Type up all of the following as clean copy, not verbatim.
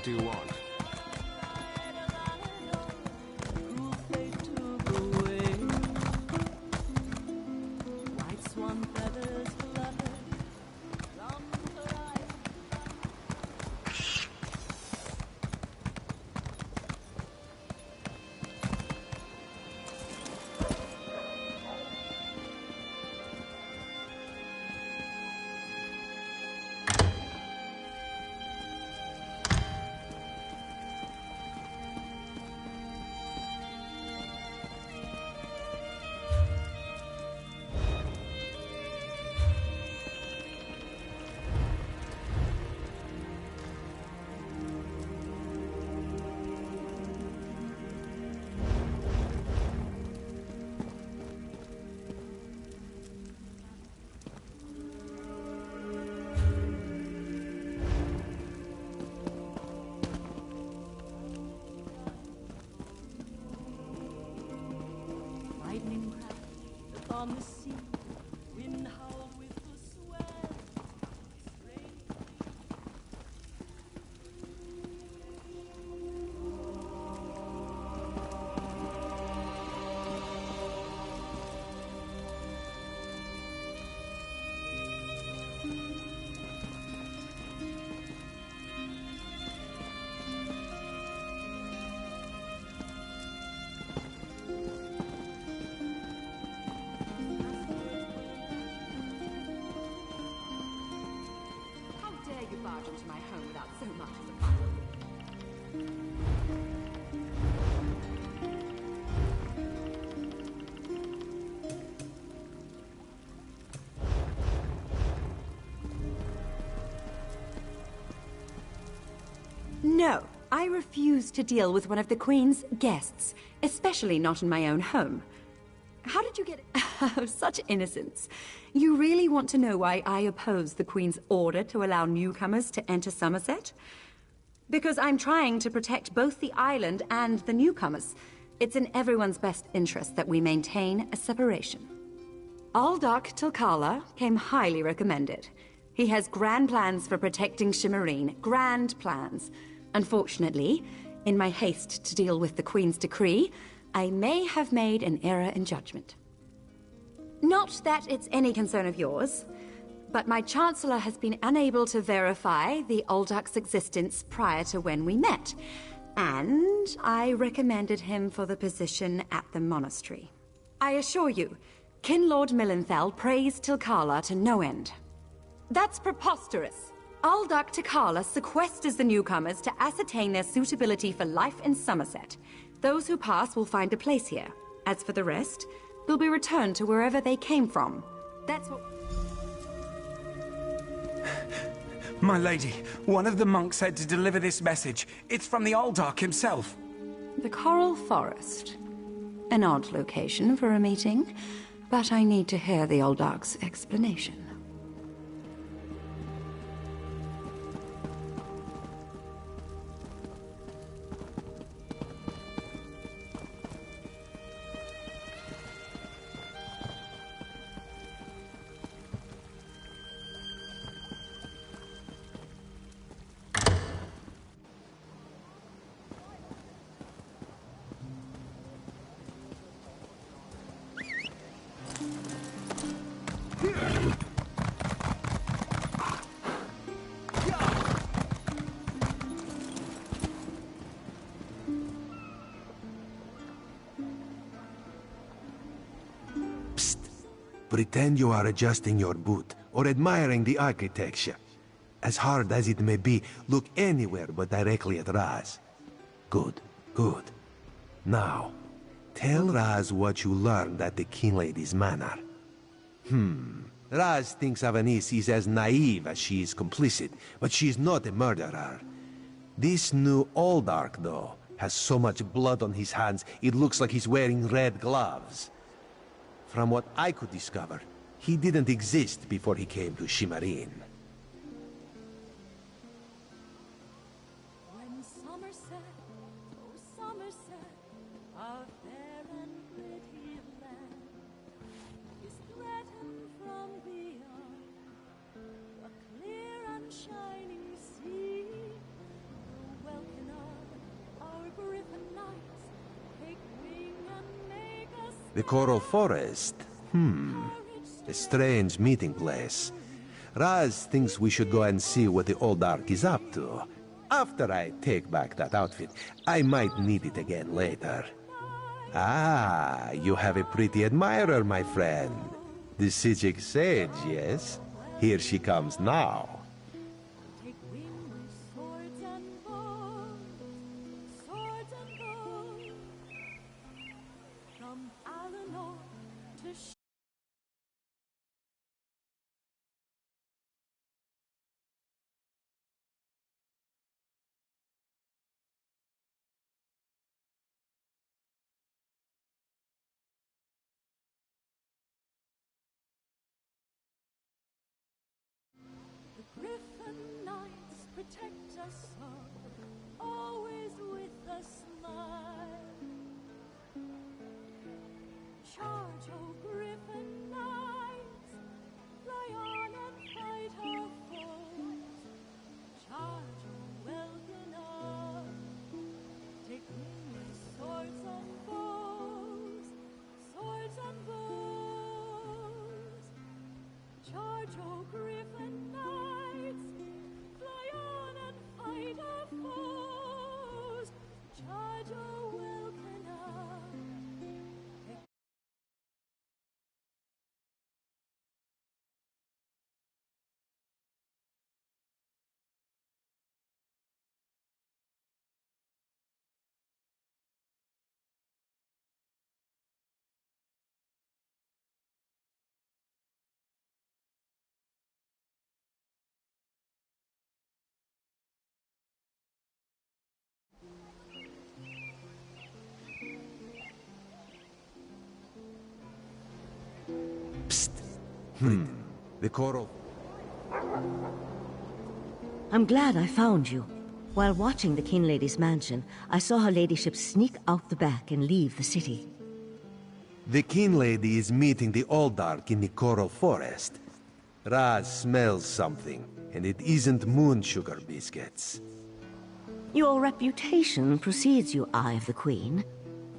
do you want? On the sea, wind howled with the swell. Barge into my home without so much as a fire. No, I refuse to deal with one of the Queen's guests, especially not in my own home. How did you get... Oh, such innocence. You really want to know why I oppose the Queen's order to allow newcomers to enter Somerset? Because I'm trying to protect both the island and the newcomers. It's in everyone's best interest that we maintain a separation. Aldark Tilkala came highly recommended. He has grand plans for protecting Shimmerine. Grand plans. Unfortunately, in my haste to deal with the Queen's decree, I may have made an error in judgment. Not that it's any concern of yours, but my Chancellor has been unable to verify the Aldark's existence prior to when we met, and I recommended him for the position at the monastery. I assure you, Kinlord Millenthal praised Tilkala to no end. That's preposterous! Aldark Tilkala sequesters the newcomers to ascertain their suitability for life in Somerset. Those who pass will find a place here. As for the rest, they'll be returned to wherever they came from. That's what... My lady, one of the monks said to deliver this message. It's from the Aldark himself. The Coral Forest. An odd location for a meeting, but I need to hear the Aldark's explanation. Pretend you are adjusting your boot, or admiring the architecture. As hard as it may be, look anywhere but directly at Raz. Good, good. Now, tell Raz what you learned at the King Lady's manor. Raz thinks Avanice is as naive as she is complicit, but she is not a murderer. This new Aldark, though, has so much blood on his hands, it looks like he's wearing red gloves. From what I could discover, he didn't exist before he came to Shimmerine. When Somerset, oh Somerset, our fair and pretty land, is threatened from beyond a clear and shining sea, the The Coral Forest? A strange meeting place. Raz thinks we should go and see what the old Ark is up to. After I take back that outfit, I might need it again later. Ah, you have a pretty admirer, my friend. The Sijic Sage, yes? Here she comes now. Take wing with swords and bows, swords and bows. From Alinor to the Griffin Knights protect us all, always with a smile. Charge, O Griffin Knights, fly on and fight our foes. Charge, O welcome up, take wing with swords and bows, swords and bows. Charge, O Griffin Knights, fly on and fight our foes. Charge, O welcome up. The Coral... I'm glad I found you. While watching the King Lady's mansion, I saw her ladyship sneak out the back and leave the city. The King Lady is meeting the Old Ark in the Coral Forest. Raz smells something, and it isn't moon sugar biscuits. Your reputation precedes you, Eye of the Queen.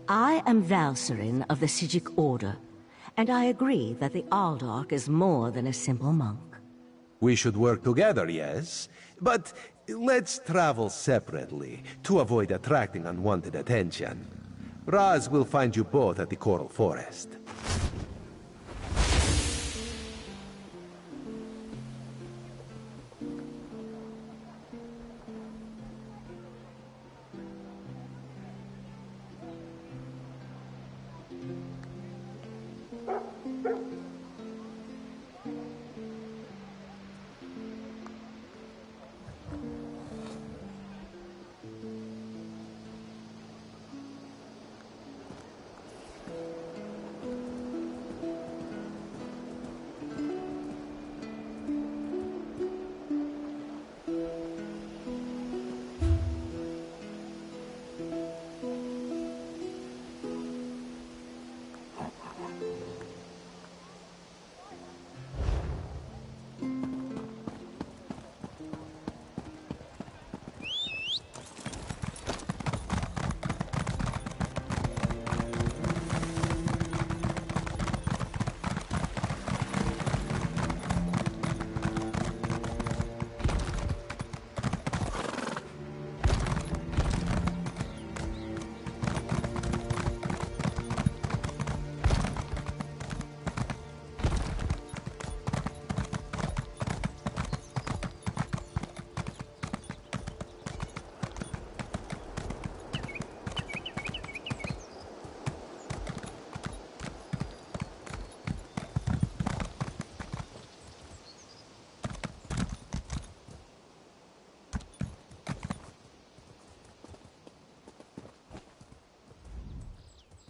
I am Valcerin of the Sijic Order, and I agree that the Aldark is more than a simple monk. We should work together, yes? But let's travel separately, to avoid attracting unwanted attention. Raz will find you both at the Coral Forest.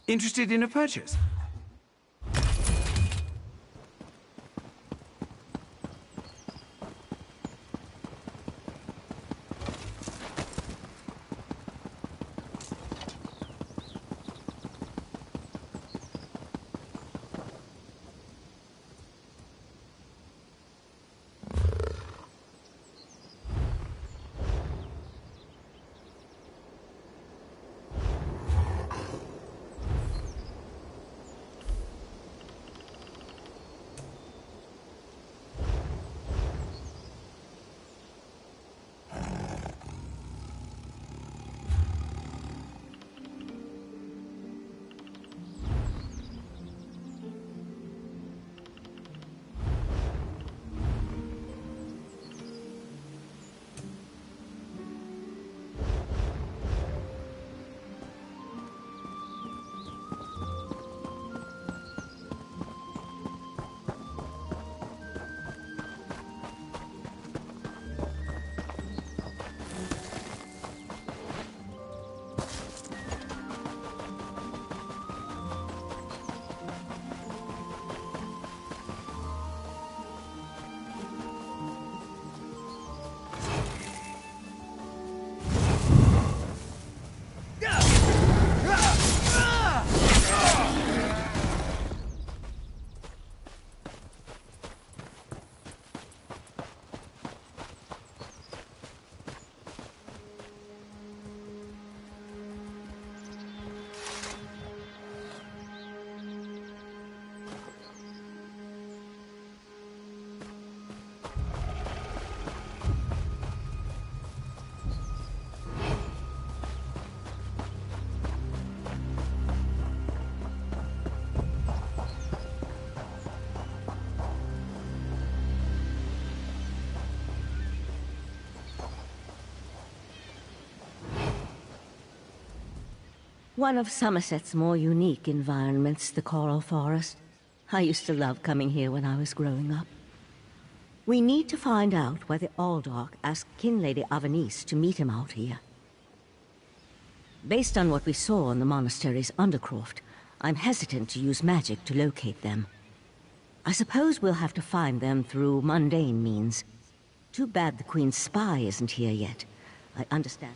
Interested in a purchase? One of Somerset's more unique environments, the Coral Forest. I used to love coming here when I was growing up. We need to find out why the Aldark asked Kinlady Avanice to meet him out here. Based on what we saw in the monastery's undercroft, I'm hesitant to use magic to locate them. I suppose we'll have to find them through mundane means. Too bad the Queen's spy isn't here yet. I understand.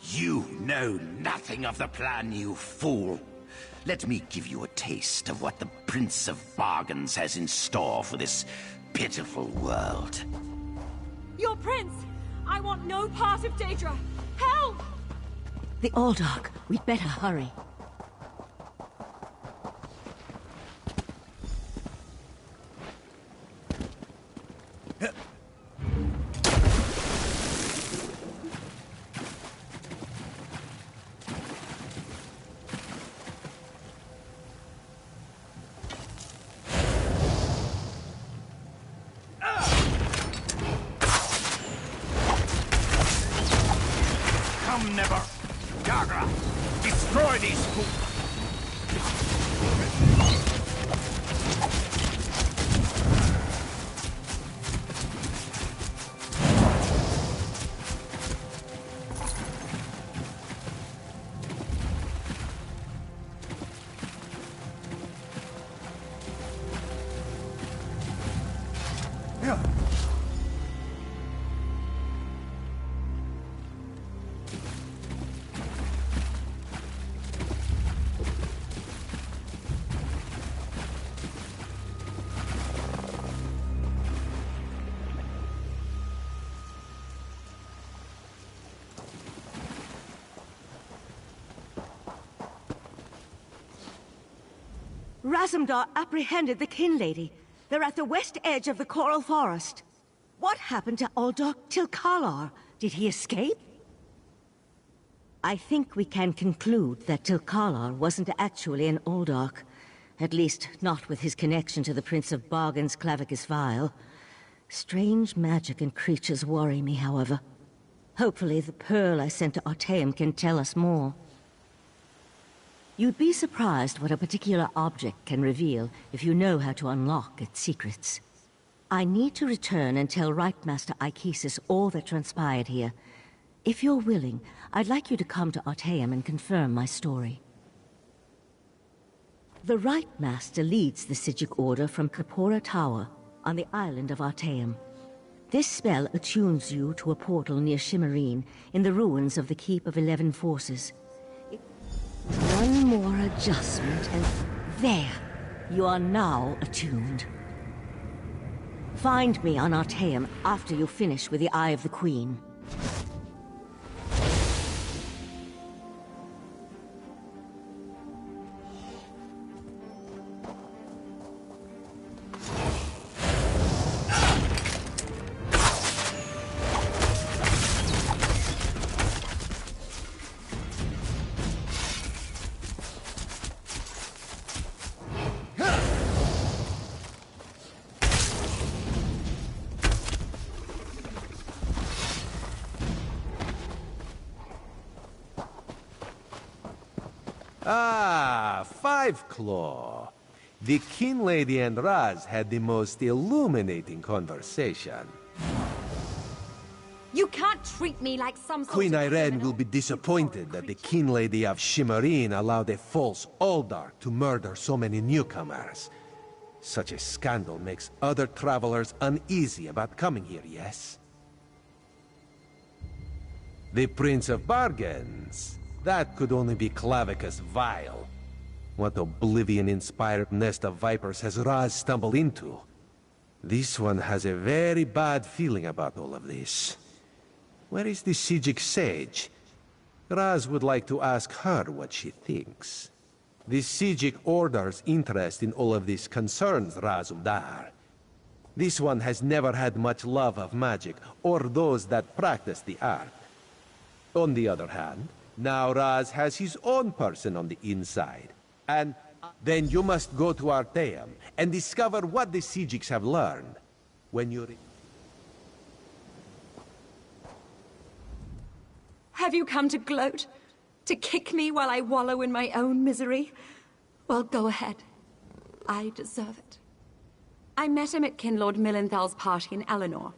You know nothing of the plan, you fool. Let me give you a taste of what the Prince of Bargains has in store for this pitiful world. Your prince! I want no part of Daedra! Help! The Aldark. We'd better hurry. Never! Gagra! Destroy these fools! Razumdar apprehended the Kinlady. They're at the west edge of the Coral Forest. What happened to Aldark Tilkalar? Did he escape? I think we can conclude that Tilkalar wasn't actually an Aldark. At least, not with his connection to the Prince of Bargain's Clavicus Vial. Strange magic and creatures worry me, however. Hopefully the pearl I sent to Artaeum can tell us more. You'd be surprised what a particular object can reveal if you know how to unlock its secrets. I need to return and tell Rightmaster Aikesis all that transpired here. If you're willing, I'd like you to come to Artaeum and confirm my story. The Rightmaster leads the Psijic Order from Kapoor Tower on the island of Artaeum. This spell attunes you to a portal near Shimmerine in the ruins of the Keep of 11 Forces. One more adjustment and There. You are now attuned. Find me on Artaeum after you finish with the Eye of the Queen. Ah, Five Claw. The King Lady and Raz had the most illuminating conversation. You can't treat me like some sort Queen of Irene criminal. will be disappointed that the King Lady of Shimmerine allowed a false Aldark to murder so many newcomers. Such a scandal makes other travelers uneasy about coming here, yes? The Prince of Bargains. That could only be Clavicus Vile. What oblivion-inspired nest of vipers has Raz stumbled into? This one has a very bad feeling about all of this. Where is the Sijic Sage? Raz would like to ask her what she thinks. The Sijic Order's interest in all of this concerns Raz Udar. This one has never had much love of magic, or those that practice the art. On the other hand, now Raz has his own person on the inside. And then you must go to Artaeum and discover what the Sijics have learned. When you... Have you come to gloat? To kick me while I wallow in my own misery? Well, go ahead. I deserve it. I met him at Kinlord Millenthal's party in Eleanor.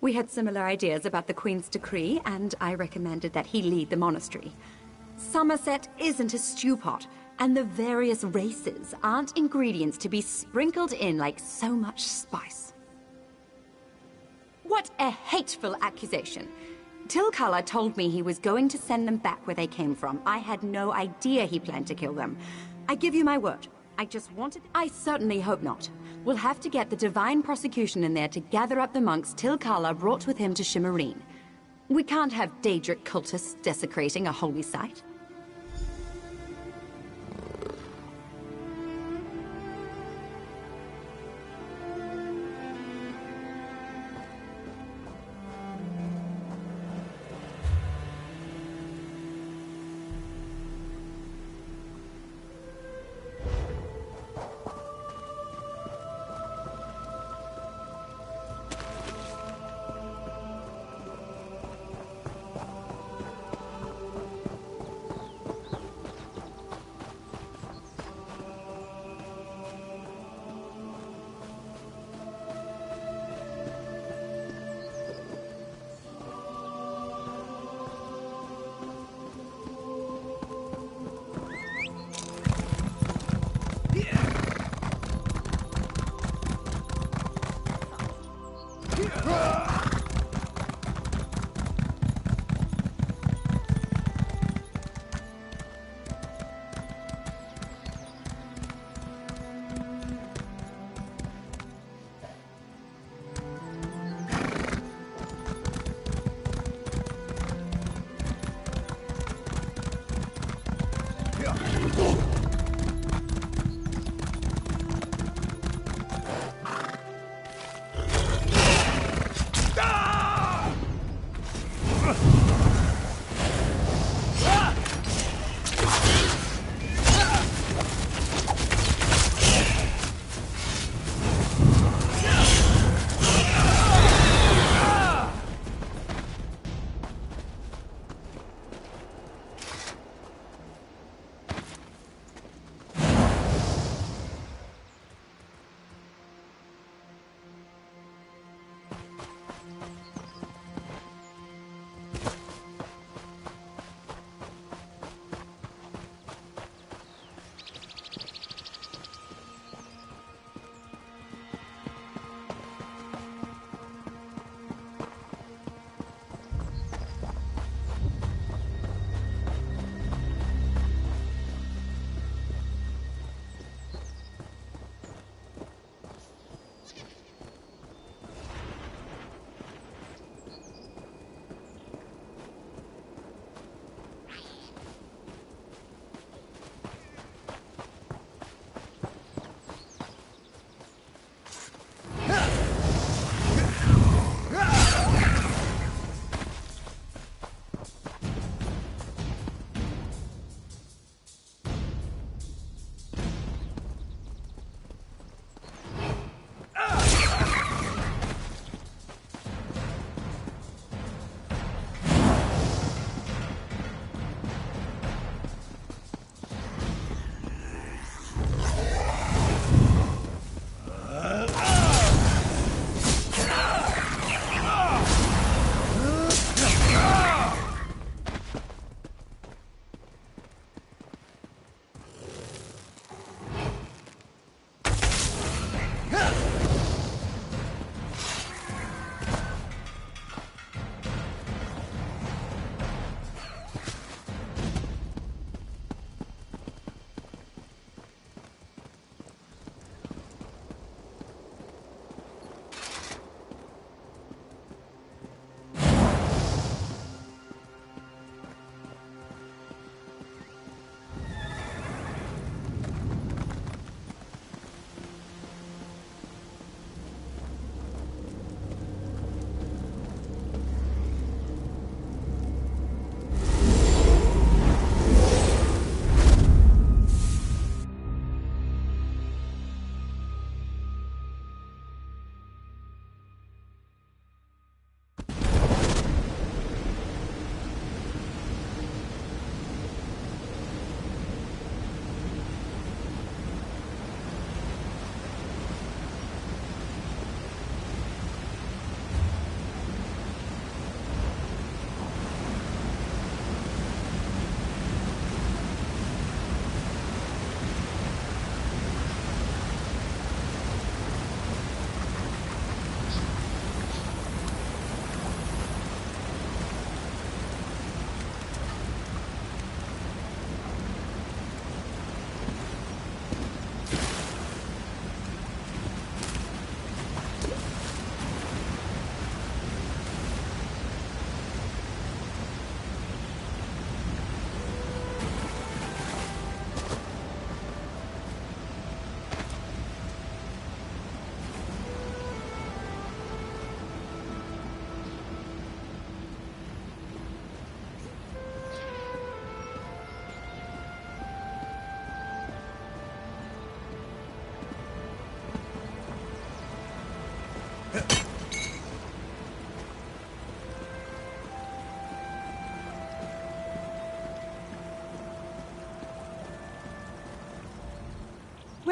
We had similar ideas about the Queen's decree, and I recommended that he lead the monastery. Somerset isn't a stew pot, and the various races aren't ingredients to be sprinkled in like so much spice. What a hateful accusation! Tilkala told me he was going to send them back where they came from. I had no idea he planned to kill them. I give you my word. I just wanted... I certainly hope not. We'll have to get the Divine Prosecution in there to gather up the monks Tilkala brought with him to Shimmerine. We can't have Daedric cultists desecrating a holy site.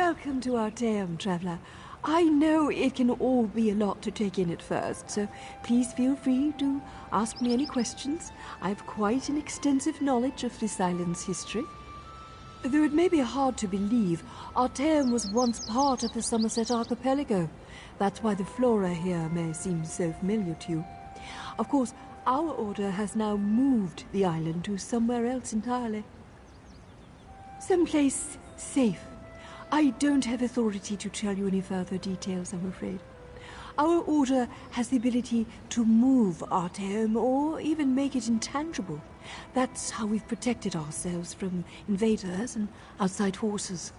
Welcome to Arteum, traveler. I know it can all be a lot to take in at first, so please feel free to ask me any questions. I have quite an extensive knowledge of this island's history. Though it may be hard to believe, Arteum was once part of the Somerset Archipelago. That's why the flora here may seem so familiar to you. Of course, our order has now moved the island to somewhere else entirely. Someplace safe. I don't have authority to tell you any further details, I'm afraid. Our order has the ability to move Arteum or even make it intangible. That's how we've protected ourselves from invaders and outside forces.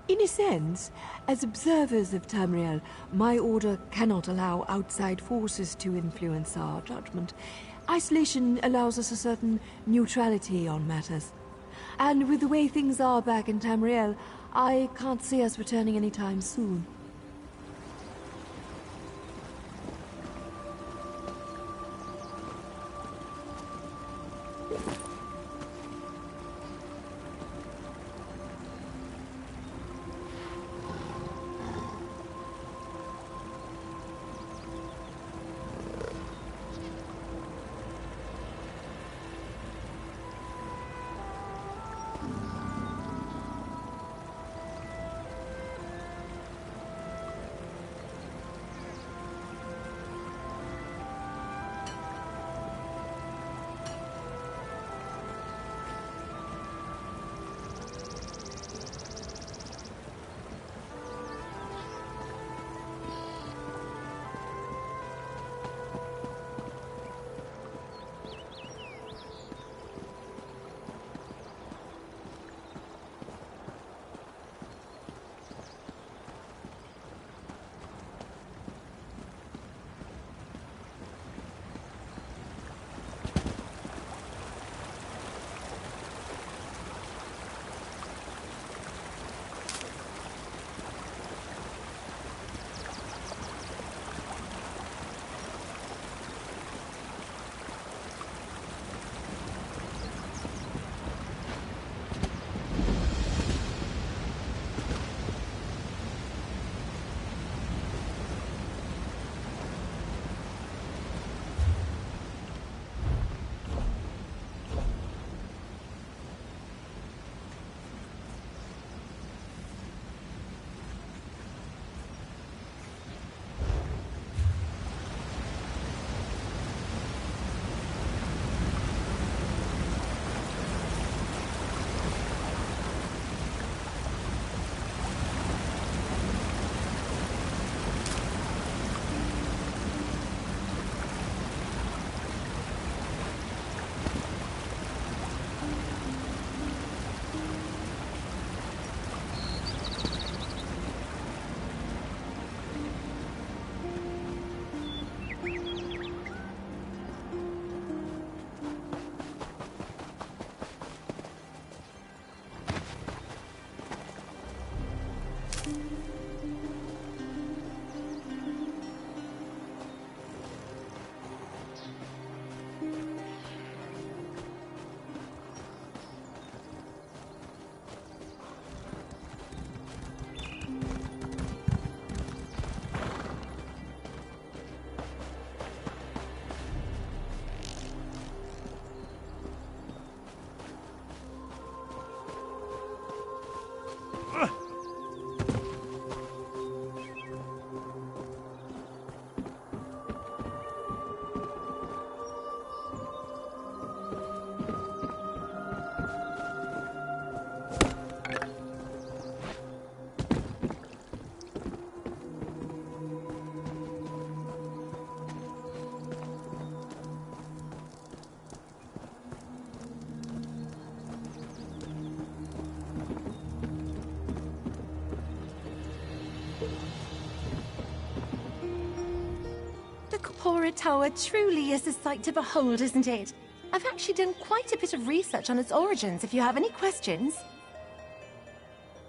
In a sense, as observers of Tamriel, my order cannot allow outside forces to influence our judgment. Isolation allows us a certain neutrality on matters. And with the way things are back in Tamriel, I can't see us returning anytime soon. Kapoor Tower truly is a sight to behold, isn't it? I've actually done quite a bit of research on its origins, if you have any questions.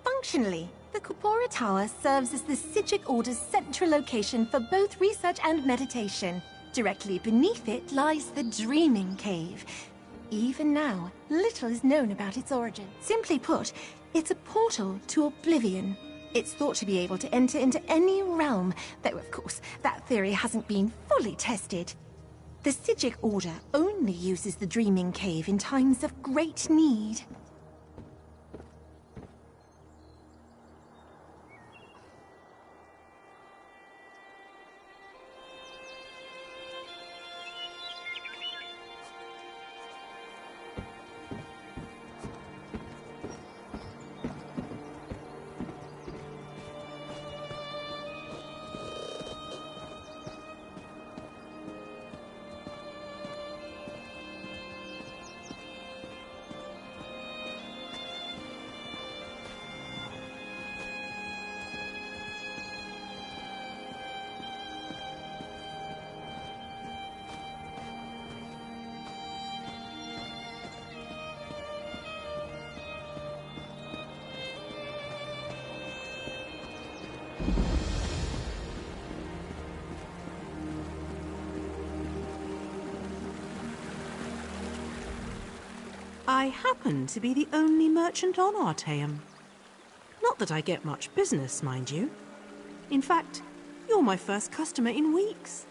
Functionally, the Kapoor Tower serves as the Psijic Order's central location for both research and meditation. Directly beneath it lies the Dreaming Cave. Even now, little is known about its origin. Simply put, It's a portal to oblivion. It's thought to be able to enter into any realm, though of course that theory hasn't been fully tested. The Psijic Order only uses the Dreaming Cave in times of great need. I happen to be the only merchant on Artaeum. Not that I get much business, mind you. In fact, you're my first customer in weeks.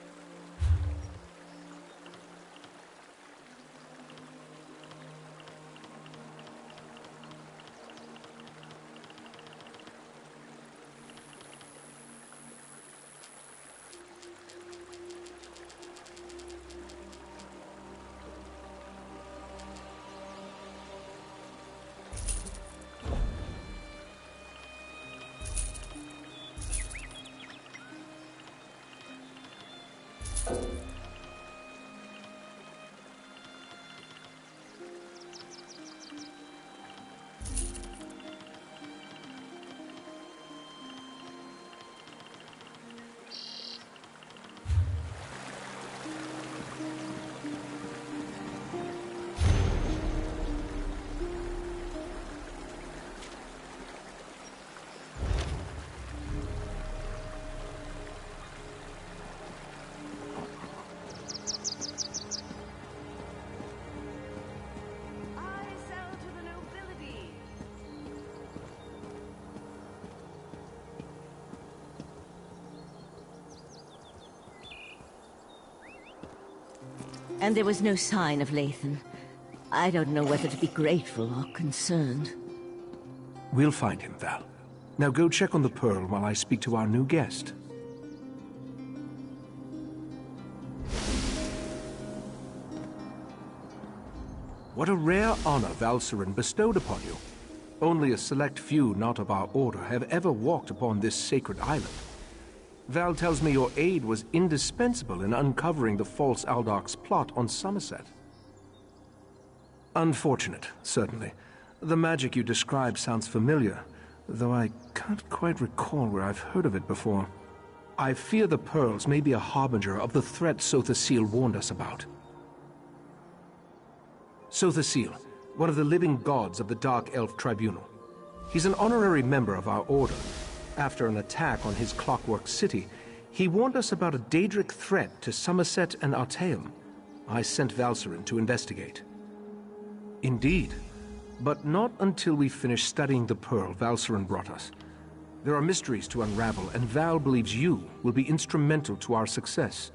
And there was no sign of Lathan. I don't know whether to be grateful or concerned. We'll find him, Val. Now go check on the Pearl while I speak to our new guest. What a rare honor Valcerin bestowed upon you. Only a select few not of our order have ever walked upon this sacred island. Val tells me your aid was indispensable in uncovering the false Aldarch's plot on Somerset. Unfortunate, certainly. The magic you describe sounds familiar, though I can't quite recall where I've heard of it before. I fear the pearls may be a harbinger of the threat Sothasil warned us about. Sothasil, one of the living gods of the Dark Elf Tribunal. He's an honorary member of our order. After an attack on his Clockwork City, he warned us about a Daedric threat to Somerset and Artaeum. I sent Valcerin to investigate. Indeed, but not until we finish studying the Pearl Valcerin brought us. There are mysteries to unravel, and Val believes you will be instrumental to our success.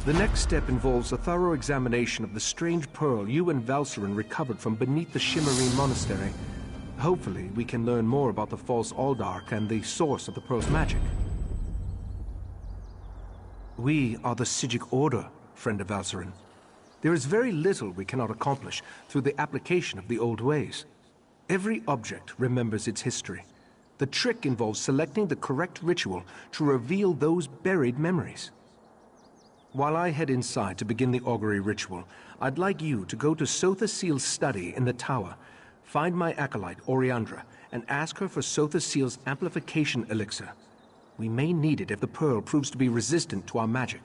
The next step involves a thorough examination of the strange pearl you and Valcerin recovered from beneath the Shimmerine Monastery. Hopefully, we can learn more about the false Aldarch and the source of the pearl's magic. We are the Psijic Order, friend of Valcerin. There is very little we cannot accomplish through the application of the old ways. Every object remembers its history. The trick involves selecting the correct ritual to reveal those buried memories. While I head inside to begin the augury ritual, I'd like you to go to Sothasil's study in the tower, find my acolyte, Oriandra, and ask her for Sothasil's amplification elixir. We may need it if the pearl proves to be resistant to our magic.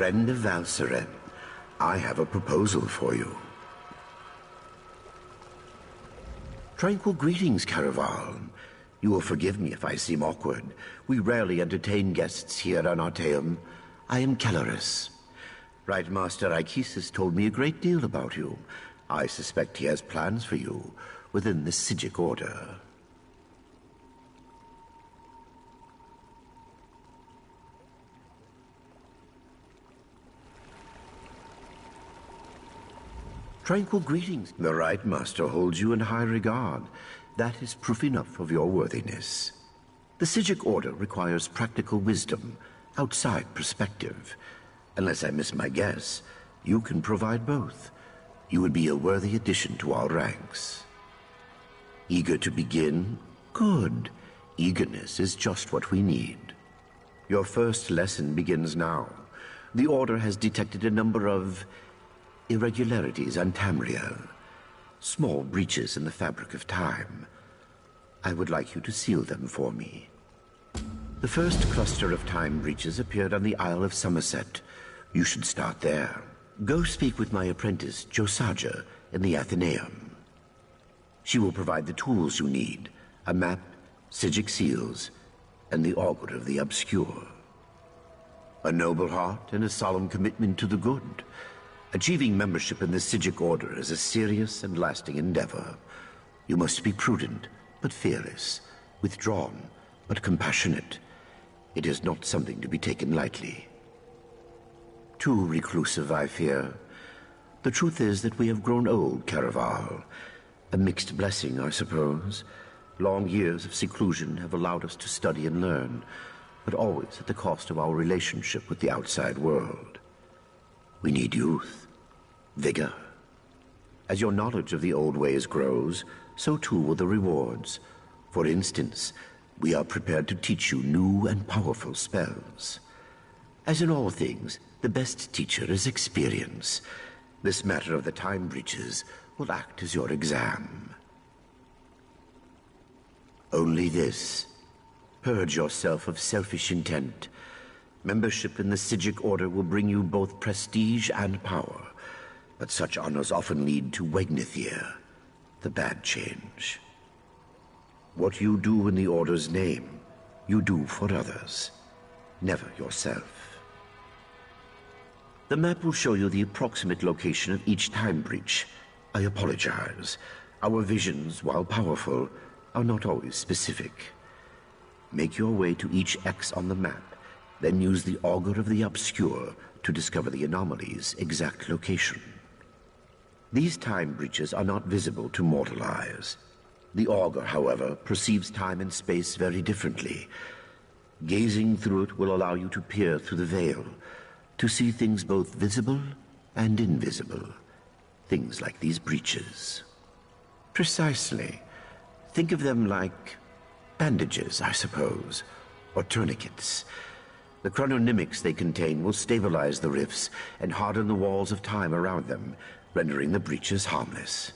Friend of Valseren, I have a proposal for you. Tranquil greetings, Caraval. You will forgive me if I seem awkward. We rarely entertain guests here on Artaeum. I am Kelleris. Right Master Ichesis told me a great deal about you. I suspect he has plans for you within the Psijic Order. Tranquil greetings. The Right Master holds you in high regard. That is proof enough of your worthiness. The Psijic Order requires practical wisdom, outside perspective. Unless I miss my guess, you can provide both. You would be a worthy addition to our ranks. Eager to begin? Good. Eagerness is just what we need. Your first lesson begins now. The Order has detected a number of irregularities on Tamriel. Small breaches in the fabric of time. I would like you to seal them for me. The first cluster of time breaches appeared on the Isle of Somerset. You should start there. Go speak with my apprentice, Josaja, in the Athenaeum. She will provide the tools you need, a map, Psijic seals, and the Augur of the Obscure. A noble heart and a solemn commitment to the good. Achieving membership in the Psijic Order is a serious and lasting endeavor. You must be prudent, but fearless, withdrawn, but compassionate. It is not something to be taken lightly. Too reclusive, I fear. The truth is that we have grown old, Caraval. A mixed blessing, I suppose. Long years of seclusion have allowed us to study and learn, but always at the cost of our relationship with the outside world. We need youth, vigor. As your knowledge of the old ways grows, so too will the rewards. For instance, we are prepared to teach you new and powerful spells. As in all things, the best teacher is experience. This matter of the time breaches will act as your exam. Only this. Purge yourself of selfish intent. Membership in the Psijic Order will bring you both prestige and power, but such honors often lead to Wegnithir, the bad change. What you do in the Order's name, you do for others, never yourself. The map will show you the approximate location of each time breach. I apologize. Our visions, while powerful, are not always specific. Make your way to each X on the map, then use the Augur of the Obscure to discover the anomaly's exact location. These time breaches are not visible to mortal eyes. The Augur, however, perceives time and space very differently. Gazing through it will allow you to peer through the veil, to see things both visible and invisible. Things like these breaches. Precisely. Think of them like bandages, I suppose, or tourniquets. The chrononymics they contain will stabilize the rifts and harden the walls of time around them, rendering the breaches harmless.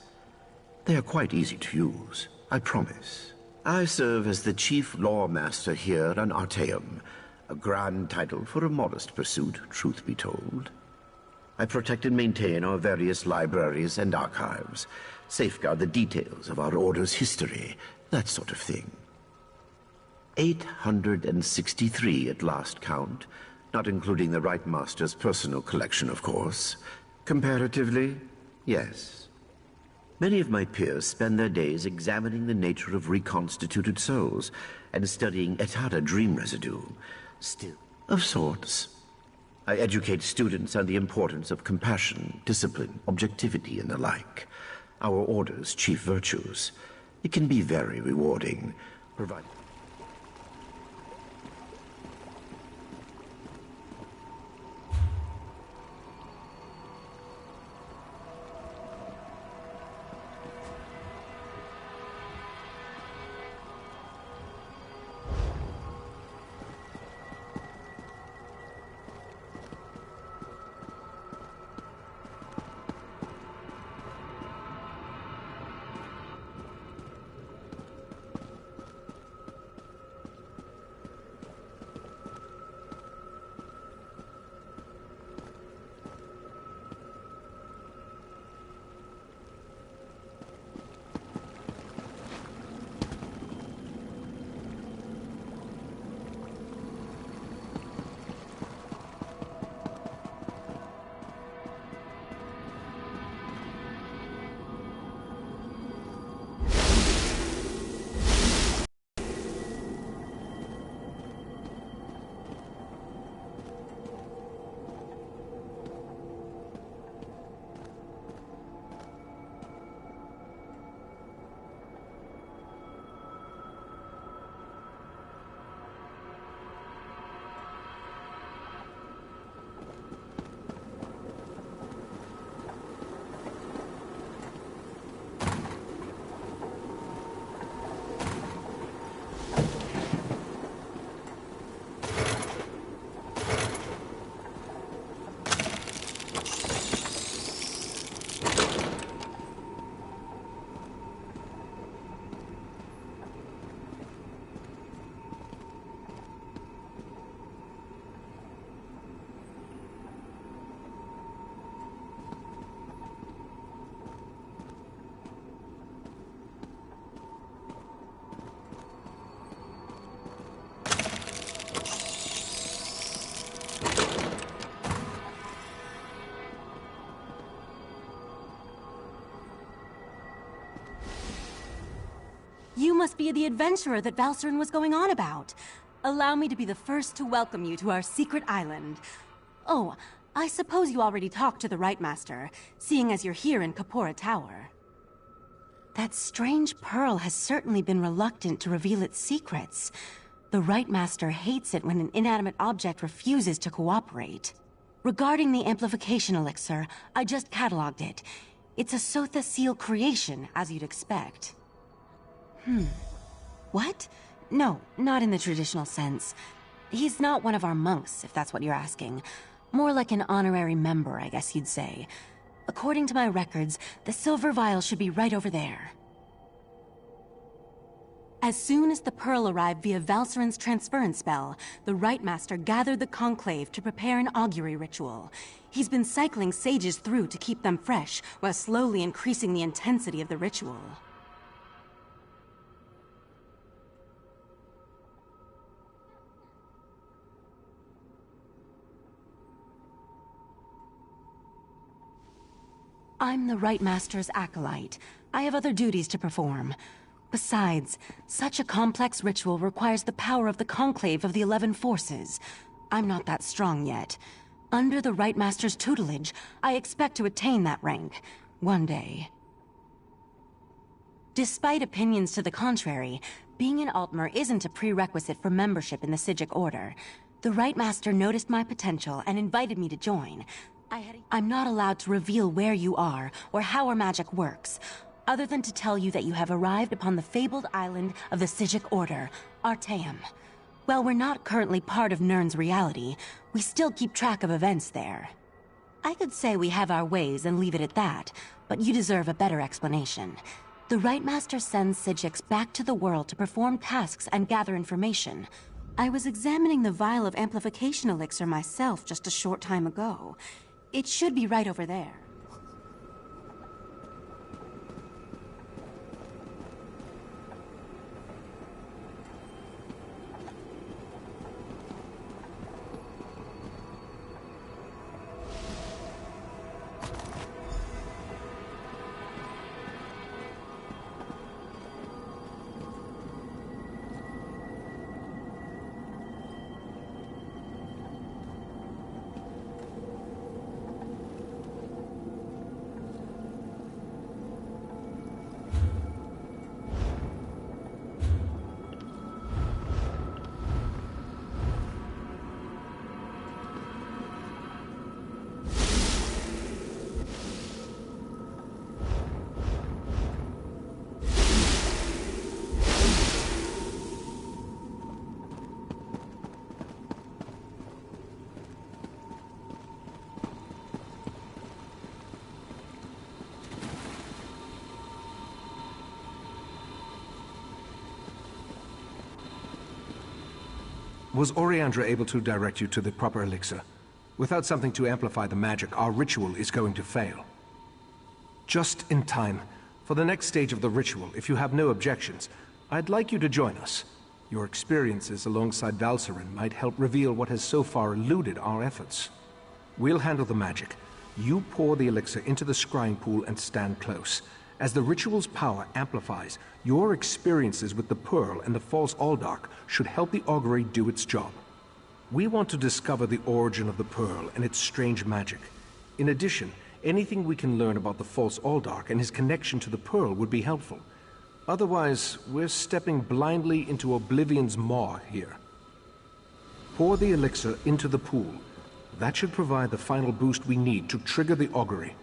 They are quite easy to use, I promise. I serve as the chief law master here on Artaeum, a grand title for a modest pursuit, truth be told. I protect and maintain our various libraries and archives, safeguard the details of our Order's history, that sort of thing. 863 at last count, not including the Right Master's personal collection, of course. Comparatively, yes. Many of my peers spend their days examining the nature of reconstituted souls and studying Etara dream residue. Still, of sorts. I educate students on the importance of compassion, discipline, objectivity, and the like. Our Order's chief virtues. It can be very rewarding, provided... You must be the adventurer that Valcerin was going on about. Allow me to be the first to welcome you to our secret island. Oh, I suppose you already talked to the Right Master, seeing as you're here in Kapoor Tower. That strange pearl has certainly been reluctant to reveal its secrets. The Right Master hates it when an inanimate object refuses to cooperate. Regarding the amplification elixir, I just cataloged it. It's a Sotha Seal creation, as you'd expect. What? No, not in the traditional sense. He's not one of our monks, if that's what you're asking. More like an honorary member, I guess you'd say. According to my records, the silver vial should be right over there. As soon as the pearl arrived via Valcerin's transference spell, the Right Master gathered the conclave to prepare an augury ritual. He's been cycling sages through to keep them fresh, while slowly increasing the intensity of the ritual. I'm the Right Master's acolyte. I have other duties to perform. Besides, such a complex ritual requires the power of the conclave of the 11 forces. I'm not that strong yet. Under the Right Master's tutelage, I expect to attain that rank. One day. Despite opinions to the contrary, being an Altmer isn't a prerequisite for membership in the Psijic Order. The Right Master noticed my potential and invited me to join. I'm not allowed to reveal where you are or how our magic works, other than to tell you that you have arrived upon the fabled island of the Psijic Order, Artaeum. While we're not currently part of Nirn's reality, we still keep track of events there. I could say we have our ways and leave it at that, but you deserve a better explanation. The Right Master sends Psijics back to the world to perform tasks and gather information. I was examining the vial of amplification elixir myself just a short time ago. It should be right over there. Was Oriandra able to direct you to the proper elixir? Without something to amplify the magic, our ritual is going to fail. Just in time. For the next stage of the ritual, if you have no objections, I'd like you to join us. Your experiences alongside Valcerin might help reveal what has so far eluded our efforts. We'll handle the magic. You pour the elixir into the scrying pool and stand close. As the ritual's power amplifies, your experiences with the Pearl and the False Aldark should help the augury do its job. We want to discover the origin of the Pearl and its strange magic. In addition, anything we can learn about the False Aldark and his connection to the Pearl would be helpful. Otherwise, we're stepping blindly into Oblivion's maw here. Pour the elixir into the pool. That should provide the final boost we need to trigger the augury.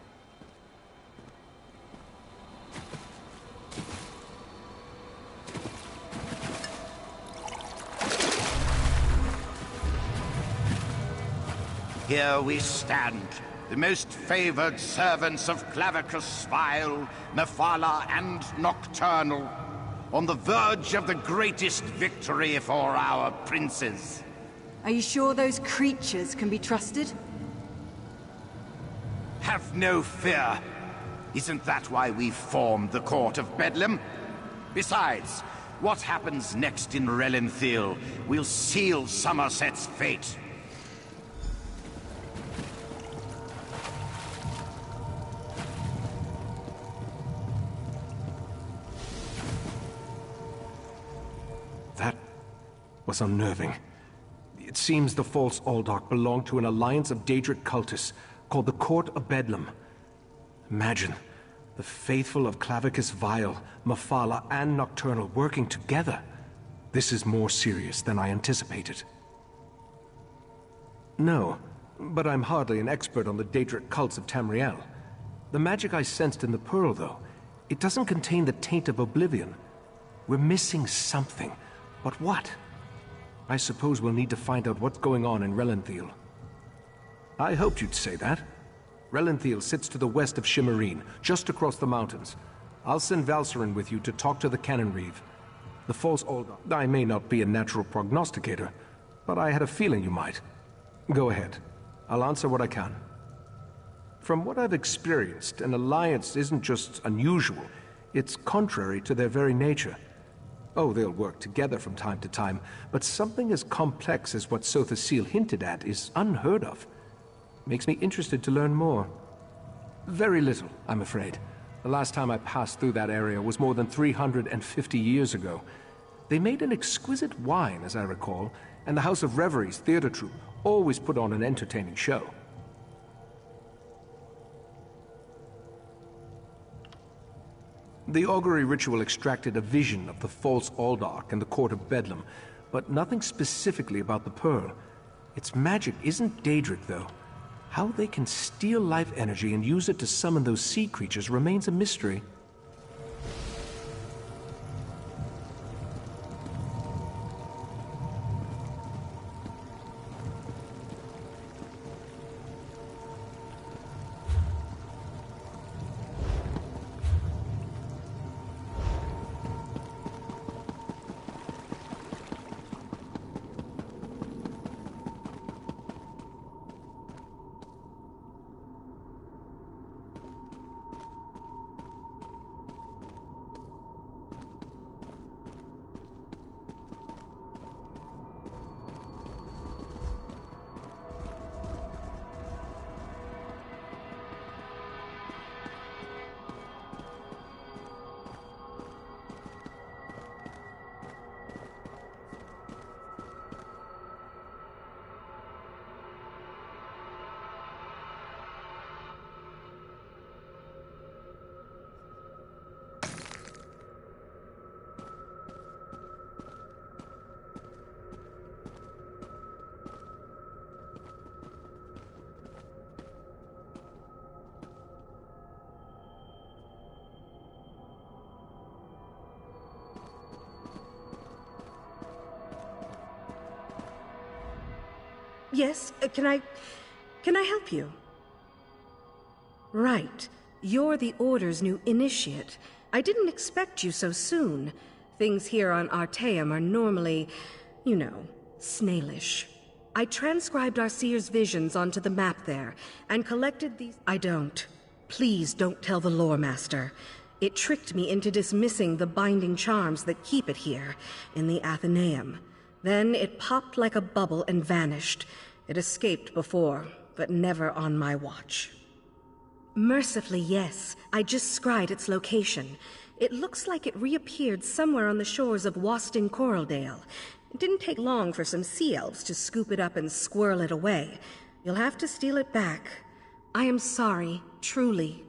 Here we stand, the most favored servants of Clavicus Vile, Mephala, and Nocturnal, on the verge of the greatest victory for our princes. Are you sure those creatures can be trusted? Have no fear. Isn't that why we formed the Court of Bedlam? Besides, what happens next in Relenthil will seal Somerset's fate. was unnerving. It seems the false Aldark belonged to an alliance of Daedric cultists called the Court of Bedlam. Imagine, the faithful of Clavicus Vile, Mephala, and Nocturnal working together. This is more serious than I anticipated. No, but I'm hardly an expert on the Daedric cults of Tamriel. The magic I sensed in the pearl, though, it doesn't contain the taint of oblivion. We're missing something, but what? I suppose we'll need to find out what's going on in Relenthiel. I hoped you'd say that. Relenthiel sits to the west of Shimmerine, just across the mountains. I'll send Valcerin with you to talk to the Cannon Reeve. The false Aldark. I may not be a natural prognosticator, but I had a feeling you might. Go ahead. I'll answer what I can. From what I've experienced, an alliance isn't just unusual, it's contrary to their very nature. Oh, they'll work together from time to time, but something as complex as what Sotha Seal hinted at is unheard of. Makes me interested to learn more. Very little, I'm afraid. The last time I passed through that area was more than 350 years ago. They made an exquisite wine, as I recall, and the House of Reveries theater troupe always put on an entertaining show. The augury ritual extracted a vision of the false Aldark and the Court of Bedlam, but nothing specifically about the pearl. Its magic isn't Daedric, though. How they can steal life energy and use it to summon those sea creatures remains a mystery. Yes, can I help you? Right. You're the Order's new initiate. I didn't expect you so soon. Things here on Artaeum are normally, you know, snailish. I transcribed our seer's visions onto the map there, and collected these— I don't. Please don't tell the Lore Master. It tricked me into dismissing the binding charms that keep it here, in the Athenaeum. Then it popped like a bubble and vanished. It escaped before, but never on my watch. Mercifully, yes. I just scried its location. It looks like it reappeared somewhere on the shores of Waston Coraldale. It didn't take long for some sea elves to scoop it up and squirrel it away. You'll have to steal it back. I am sorry, truly.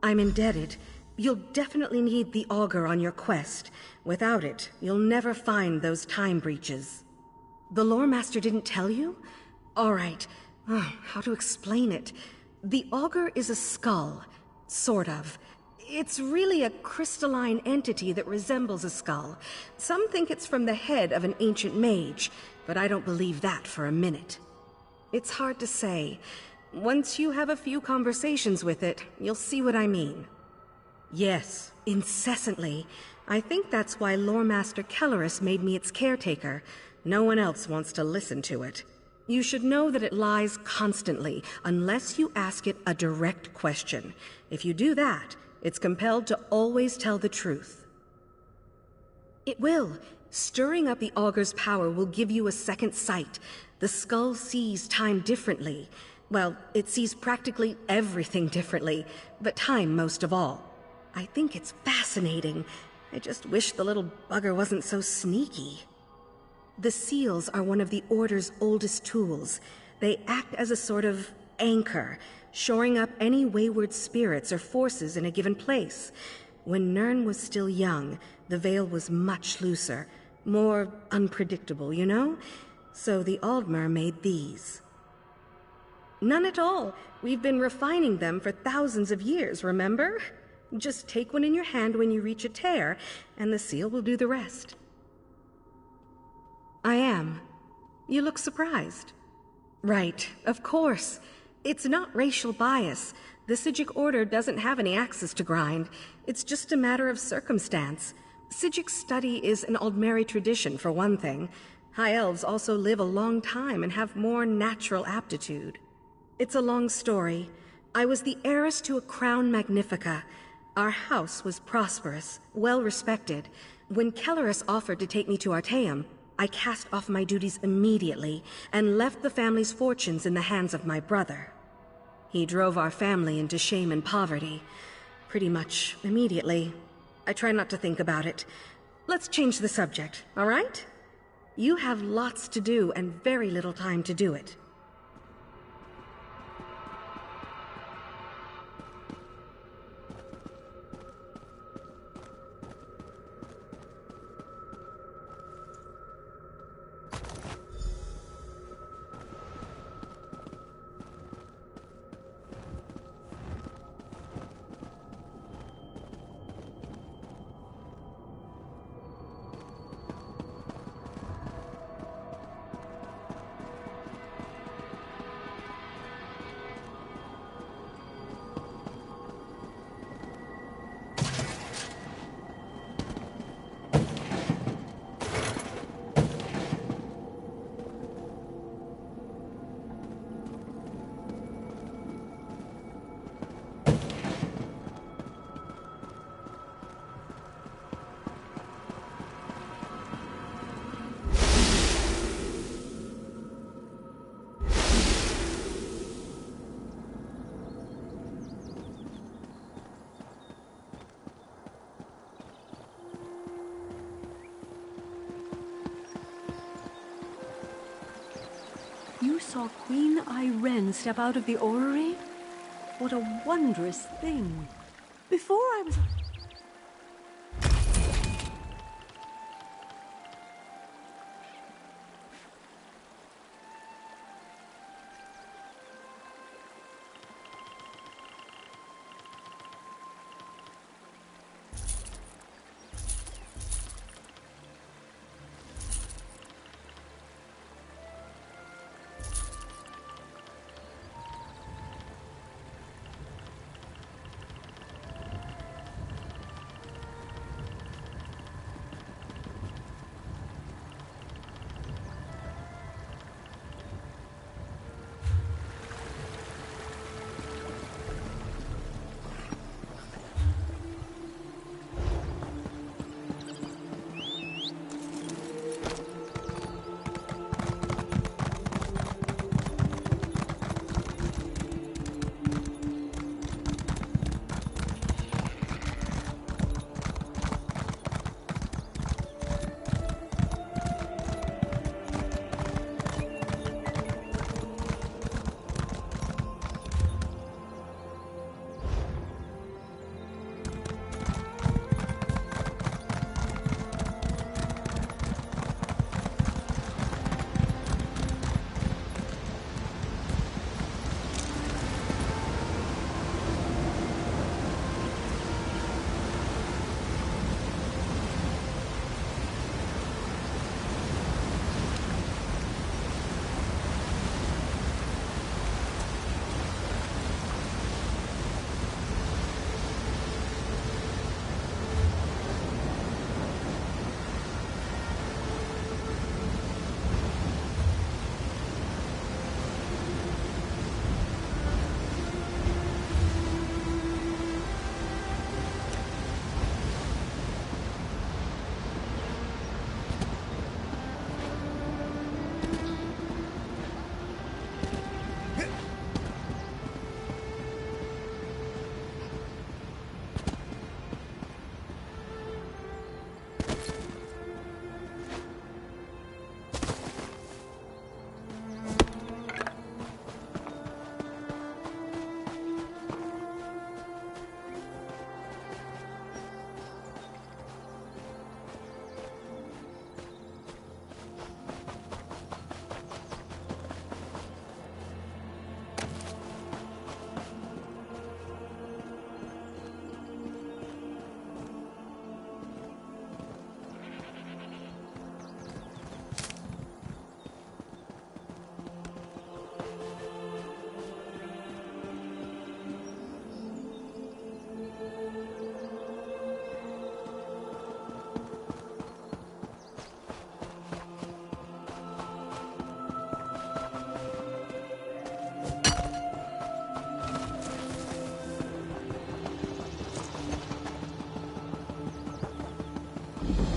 I'm indebted. You'll definitely need the auger on your quest. Without it, you'll never find those time breaches. The Lore Master didn't tell you? All right. How to explain it? The auger is a skull. Sort of. It's really a crystalline entity that resembles a skull. Some think it's from the head of an ancient mage, but I don't believe that for a minute. It's hard to say. Once you have a few conversations with it, you'll see what I mean. Yes, incessantly. I think that's why Lore Master Kellerus made me its caretaker. No one else wants to listen to it. You should know that it lies constantly, unless you ask it a direct question. If you do that, it's compelled to always tell the truth. It will. Stirring up the auger's power will give you a second sight. The skull sees time differently. Well, it sees practically everything differently, but time most of all. I think it's fascinating. I just wish the little bugger wasn't so sneaky. The seals are one of the Order's oldest tools. They act as a sort of anchor, shoring up any wayward spirits or forces in a given place. When Nirn was still young, the veil was much looser, more unpredictable, you know? So the Aldmer made these. None at all. We've been refining them for thousands of years, remember? Just take one in your hand when you reach a tear, and the seal will do the rest. I am. You look surprised. Right, of course. It's not racial bias. The Psijic Order doesn't have any axes to grind. It's just a matter of circumstance. Psijic study is an Aldmeri tradition, for one thing. High Elves also live a long time and have more natural aptitude. It's a long story. I was the heiress to a crown magnifica. Our house was prosperous, well-respected. When Kellerus offered to take me to Artaeum, I cast off my duties immediately and left the family's fortunes in the hands of my brother. He drove our family into shame and poverty, pretty much immediately. I try not to think about it. Let's change the subject, all right? You have lots to do and very little time to do it. You saw Queen Irene step out of the orrery? What a wondrous thing. Before I was...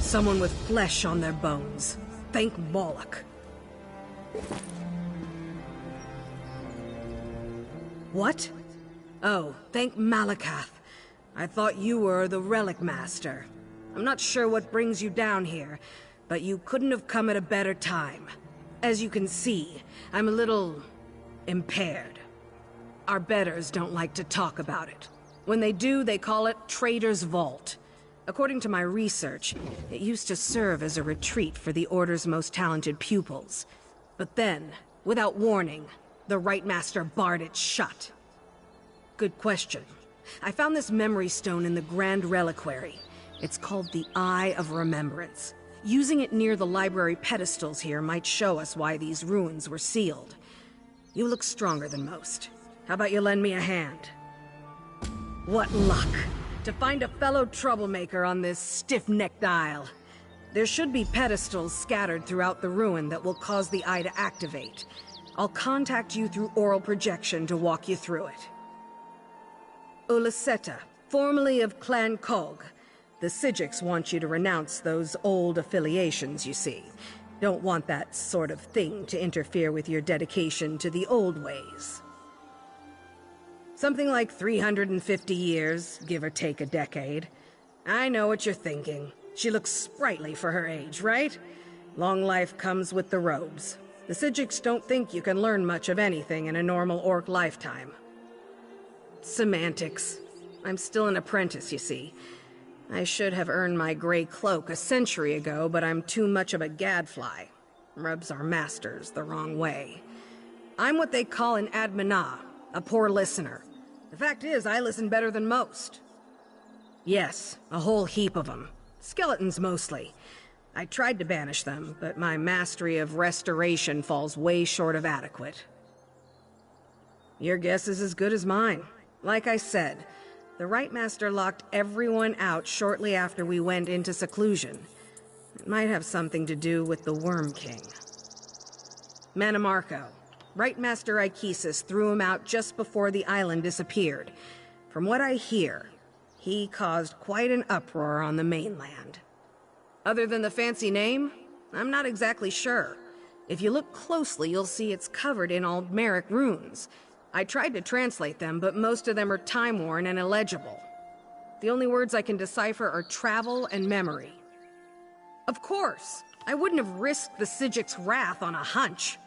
Someone with flesh on their bones. Thank Moloch. What? Oh, thank Malakath. I thought you were the Relic Master. I'm not sure what brings you down here, but you couldn't have come at a better time. As you can see, I'm a little impaired. Our betters don't like to talk about it. When they do, they call it Traitor's Vault. According to my research, it used to serve as a retreat for the Order's most talented pupils. But then, without warning, the Right Master barred it shut. Good question. I found this memory stone in the Grand Reliquary. It's called the Eye of Remembrance. Using it near the library pedestals here might show us why these ruins were sealed. You look stronger than most. How about you lend me a hand? What luck! To find a fellow troublemaker on this stiff-necked isle. There should be pedestals scattered throughout the ruin that will cause the eye to activate. I'll contact you through oral projection to walk you through it. Ulaseta, formerly of Clan Kog. The Sijiks want you to renounce those old affiliations, you see. Don't want that sort of thing to interfere with your dedication to the old ways. Something like 350 years, give or take a decade. I know what you're thinking. She looks sprightly for her age, right? Long life comes with the robes. The Sijiks don't think you can learn much of anything in a normal orc lifetime. Semantics. I'm still an apprentice, you see. I should have earned my gray cloak a century ago, but I'm too much of a gadfly. Rubs our masters the wrong way. I'm what they call an admina, a poor listener. The fact is, I listen better than most. Yes, a whole heap of them. Skeletons mostly. I tried to banish them, but my mastery of restoration falls way short of adequate. Your guess is as good as mine. Like I said, the Right Master locked everyone out shortly after we went into seclusion. It might have something to do with the Worm King. Manamarco. Right Master Ikesis threw him out just before the island disappeared. From what I hear, he caused quite an uproar on the mainland. Other than the fancy name, I'm not exactly sure. If you look closely, you'll see it's covered in Aldmeric runes. I tried to translate them, but most of them are time-worn and illegible. The only words I can decipher are travel and memory. Of course, I wouldn't have risked the Sijik's wrath on a hunch.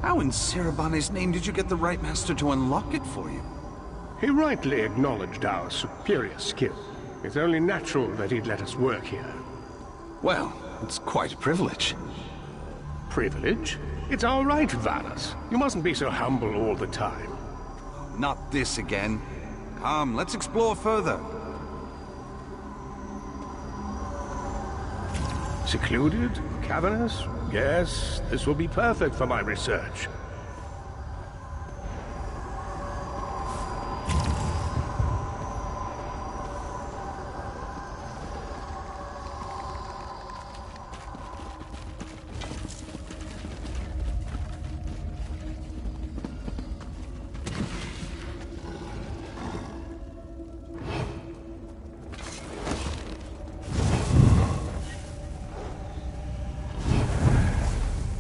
How in Sarabane's name did you get the Right Master to unlock it for you? He rightly acknowledged our superior skill. It's only natural that he'd let us work here. Well, it's quite a privilege. Privilege? It's our right, Vanos. You mustn't be so humble all the time. Not this again. Come, let's explore further. Secluded? Cavernous? Yes, this will be perfect for my research.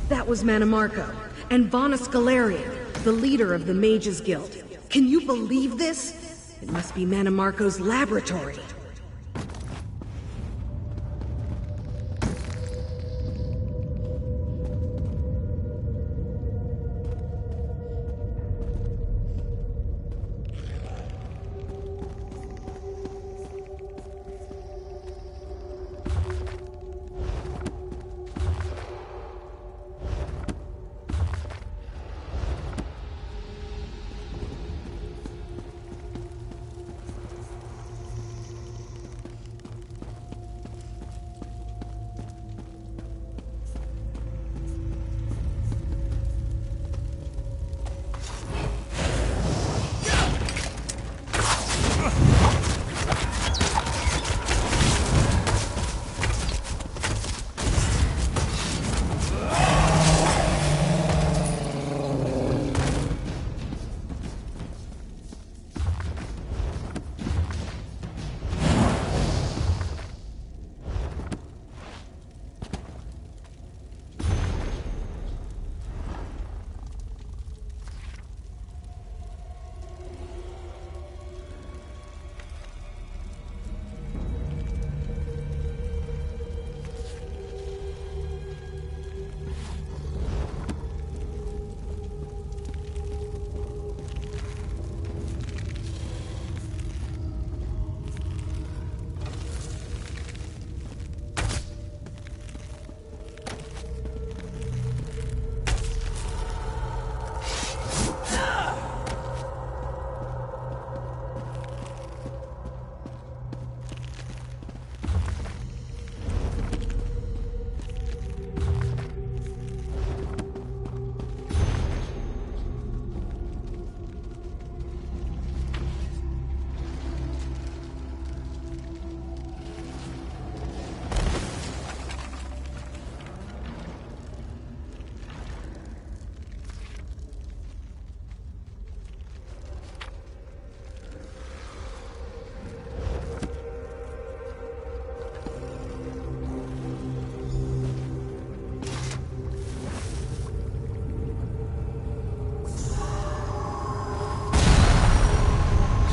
That was Manimarco, and Vanas Galarian, the leader of the Mages Guild. Can you believe this? It must be Manimarco's laboratory.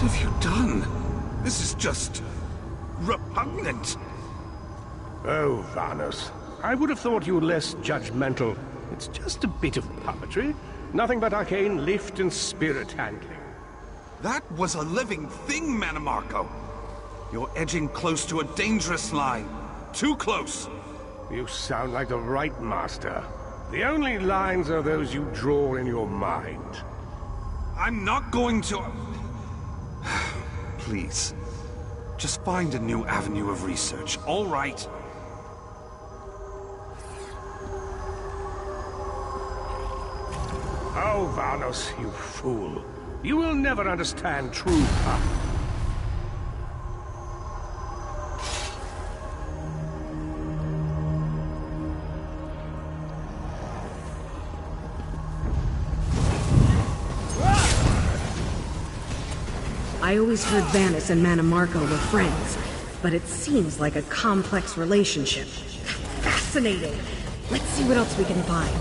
What have you done? This is just repugnant. Oh, Vanos. I would have thought you less judgmental. It's just a bit of puppetry. Nothing but arcane lift and spirit handling. That was a living thing, Manimarco. You're edging close to a dangerous line. Too close. You sound like the right master. The only lines are those you draw in your mind. I'm not going to... Please. Just find a new avenue of research, all right? Oh, Vanos, you fool. You will never understand true power. I always heard Vanis and Manimarco were friends, but it seems like a complex relationship. Fascinating! Let's see what else we can find.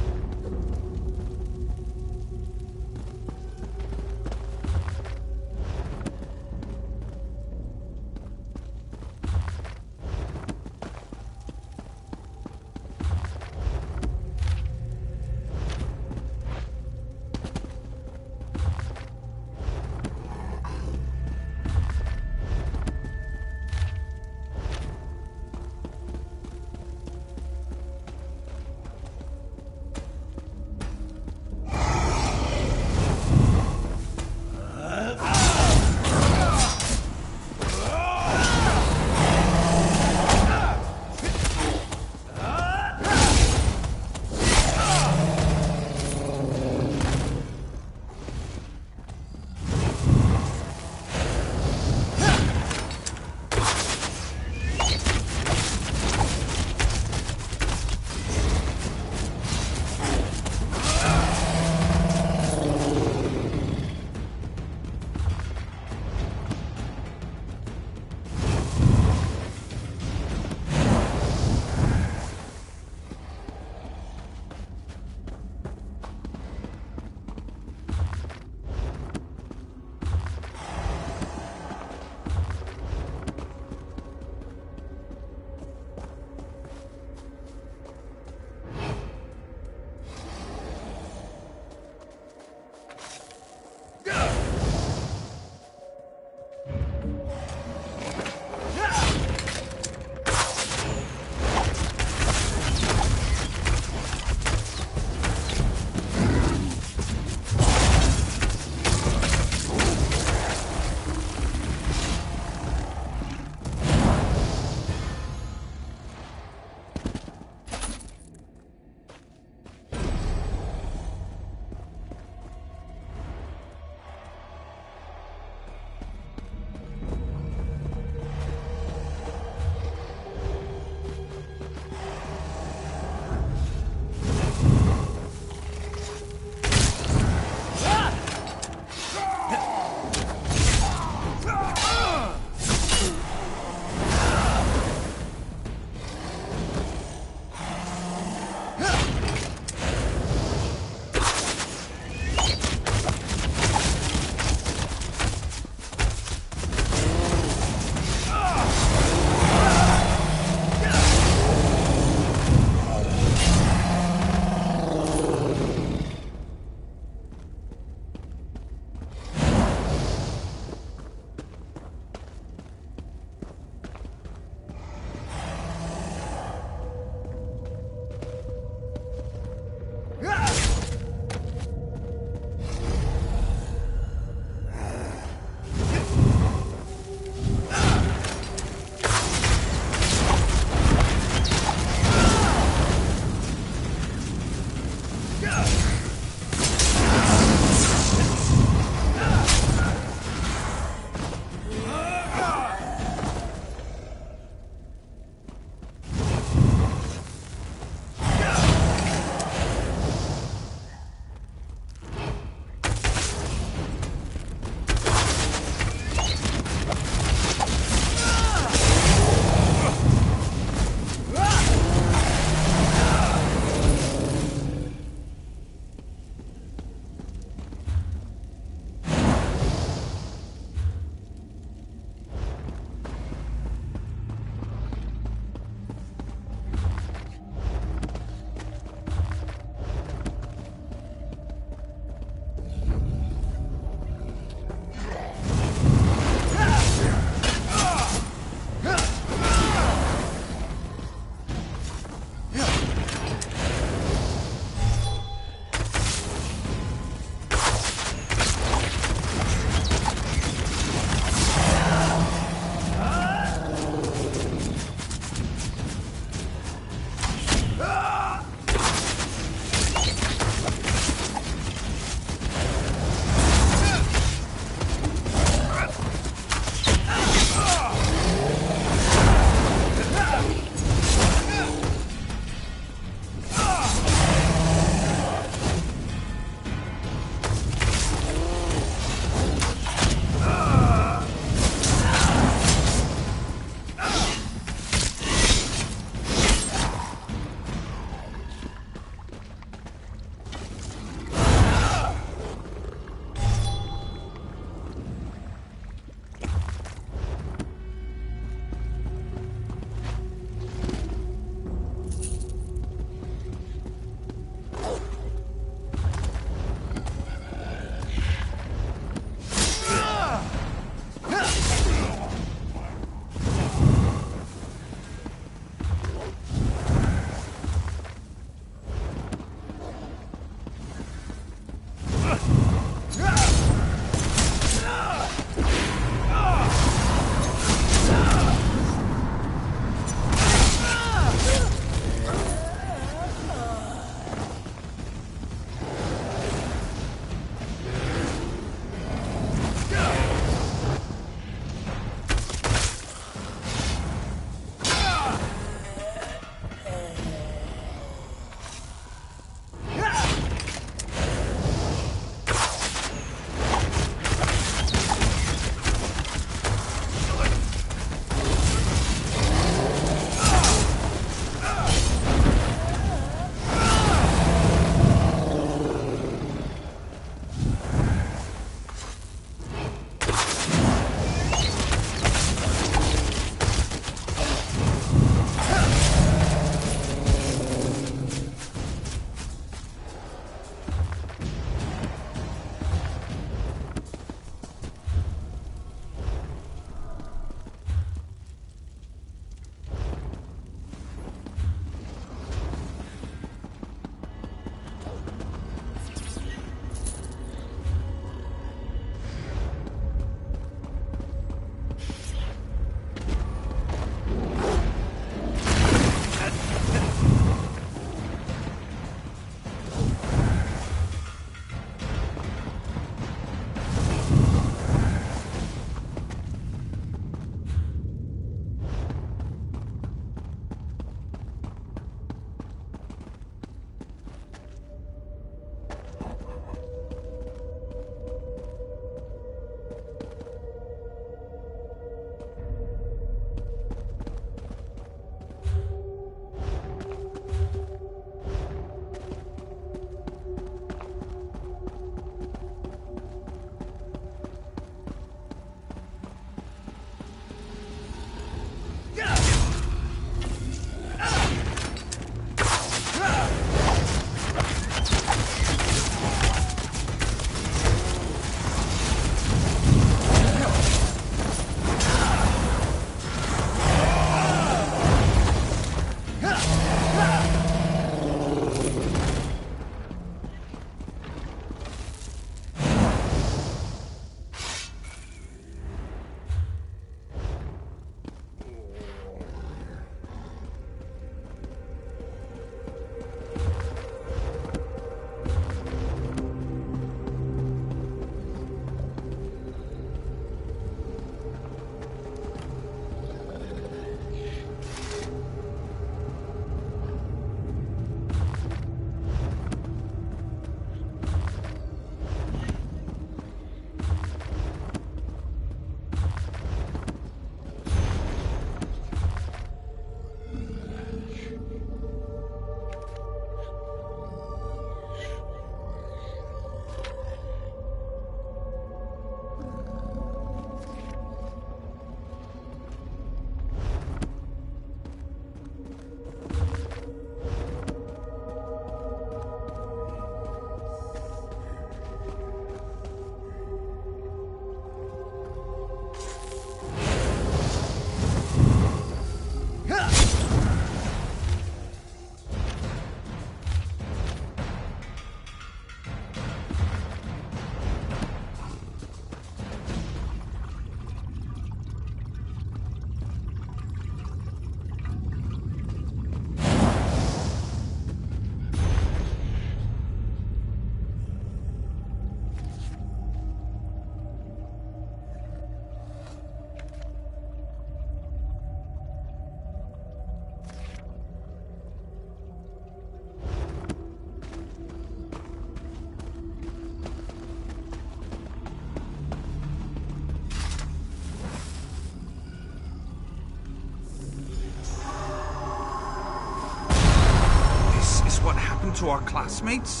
to our classmates?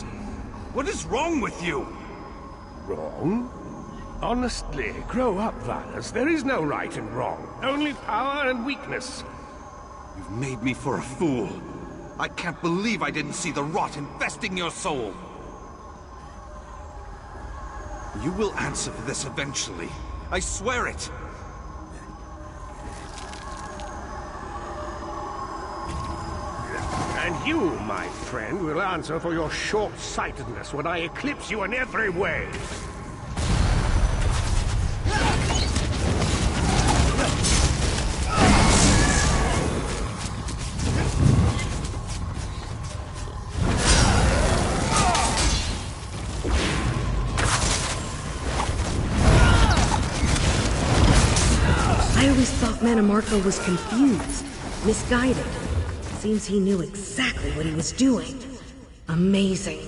What is wrong with you? Wrong? Honestly, grow up, Varus. There is no right and wrong. Only power and weakness. You've made me for a fool. I can't believe I didn't see the rot infesting your soul. You will answer for this eventually. I swear it. And you, my friend, will answer for your short-sightedness when I eclipse you in every way. I always thought Mannimarco was confused, misguided. Seems he knew exactly what he was doing. Amazing.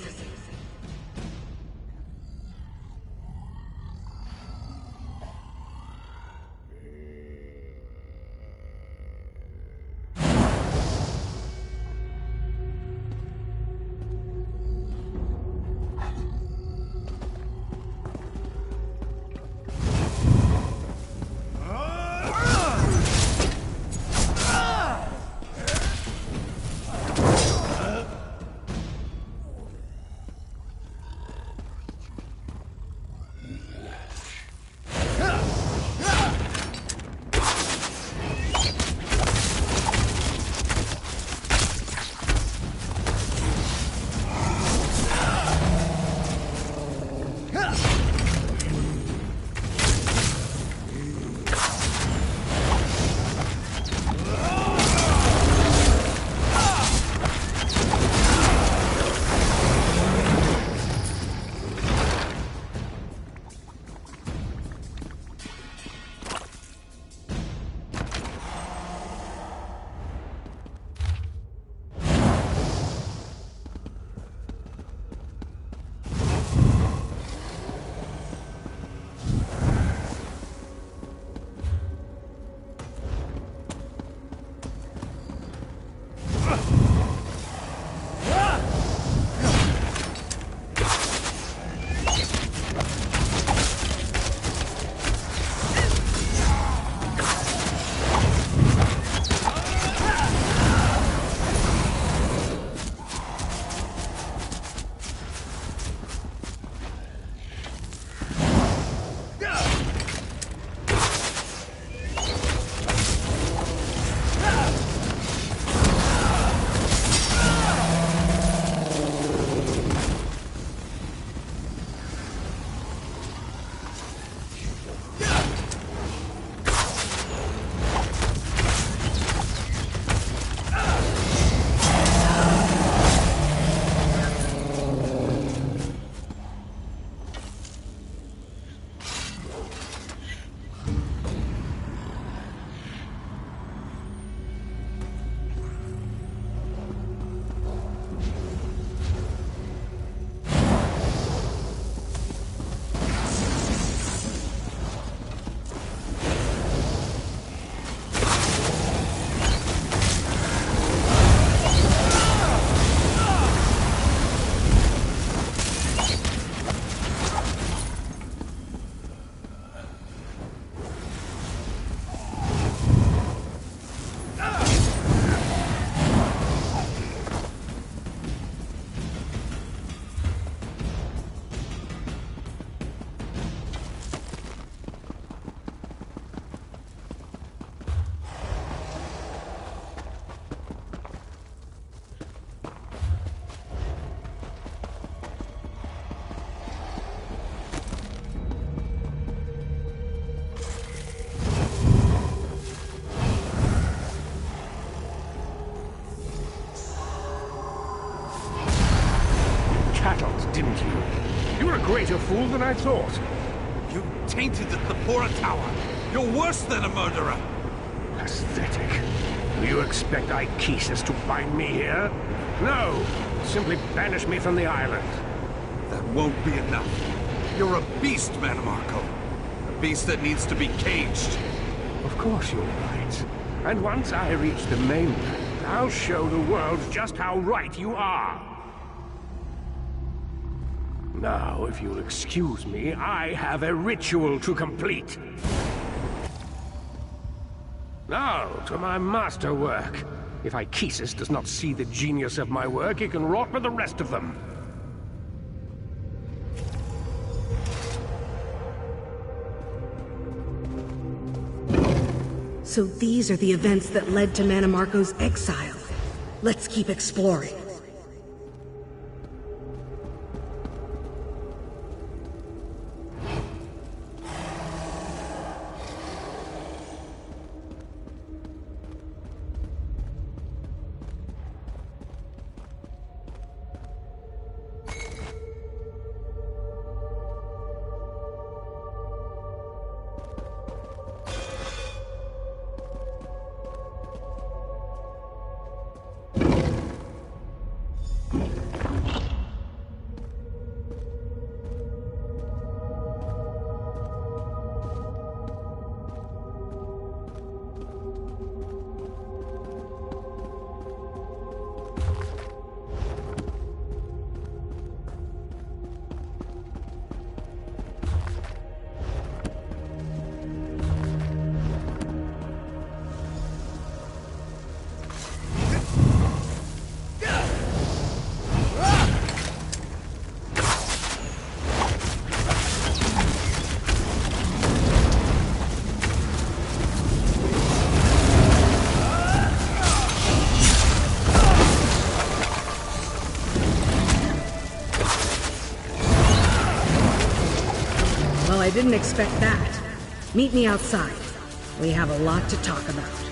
Didn't you? You were a greater fool than I thought. You tainted the Kapoor Tower. You're worse than a murderer. Pathetic. Do you expect Ichesus to bind me here? No. Simply banish me from the island. That won't be enough. You're a beast, Mannimarco. A beast that needs to be caged. Of course you're right. And once I reach the mainland, I'll show the world just how right you are. Now, if you'll excuse me, I have a ritual to complete. Now, to my masterwork. If Ichesis does not see the genius of my work, he can rot with the rest of them. So these are the events that led to Manimarco's exile. Let's keep exploring. I didn't expect that. Meet me outside. We have a lot to talk about.